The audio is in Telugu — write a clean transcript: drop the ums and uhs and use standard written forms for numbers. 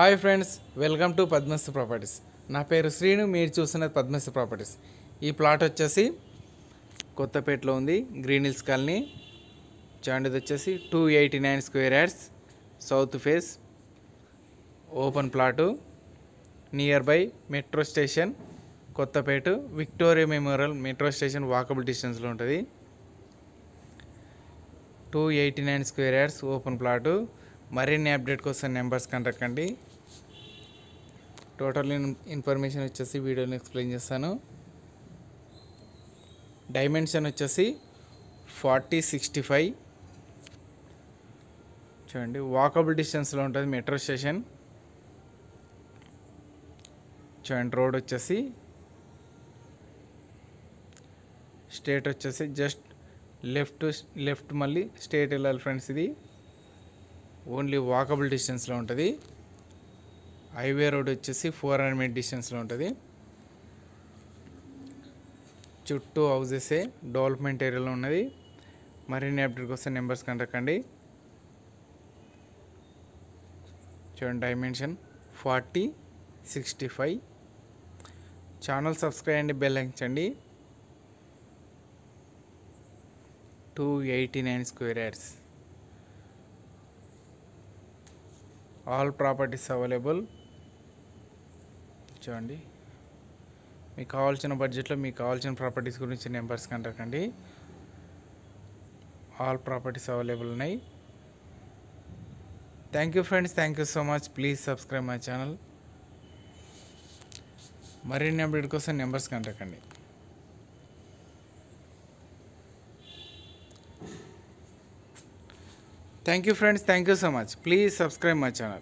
Hi friends, welcome to Padmashri properties. నా పేరు శ్రీను, మీరు చూస్తున్నది పద్మశ్రీ ప్రాపర్టీస్. ఈ ప్లాట్ వచ్చేసి కొత్తపేటలో ఉంది, గ్రీన్ హిల్స్ కాలనీ. చూడండి, ఇది వచ్చేసి 289 square yards, south face, open plot, near by metro station Kothapet, Victoria Memorial metro station walkable డిస్టెన్స్లో ఉంటుంది. 289 స్క్వేర్ యార్డ్స్, ఓపెన్ ప్లాటు. మరిన్ని అప్డేట్ కోసం నెంబర్స్ కాంటాక్ట్ కండి. టోటల్ ఇన్ఫర్మేషన్ వచ్చేసి వీడియోని ఎక్స్ప్లెయిన్ చేస్తాను. డైమెన్షన్ వచ్చేసి 40-65. చూడండి, వాకబుల్ డిస్టెన్స్లో ఉంటుంది మెట్రో స్టేషన్. చూడండి, రోడ్ వచ్చేసి స్ట్రేట్ వచ్చేసి జస్ట్ లెఫ్ట్ మళ్ళీ స్ట్రేట్ వెళ్ళాలి ఫ్రెండ్స్. ఇది ఓన్లీ వాకబుల్ డిస్టెన్స్లో ఉంటుంది. హైవే రోడ్ వచ్చేసి 400 మీటర్ డిస్టెన్స్లో ఉంటుంది. చుట్టూ హౌజెసే, డెవలప్మెంట్ ఏరియాలో ఉన్నది. మరిన్ని అప్డేట్ కోసం నెంబర్స్ కాంటాక్ట్ కండి. చూడండి, డైమెన్షన్ 40-65. ఛానల్ సబ్స్క్రైబ్ అండి, bell icon. 289 square yards, all properties available. చూడండి, మీకు కావాల్సిన బడ్జెట్లో మీకు కావాల్సిన ప్రాపర్టీస్ గురించి నెంబర్స్ కాంటాక్ట్ అండి. ఆల్ ప్రాపర్టీస్ అవైలబుల్ ఉన్నాయి. Thank you friends, thank you so much. Please subscribe my channel. మరిన్ని అప్డేట్ కోసం నెంబర్స్ కాంటాక్ట్ అండి. Thank you friends, thank you so much. Please subscribe my channel.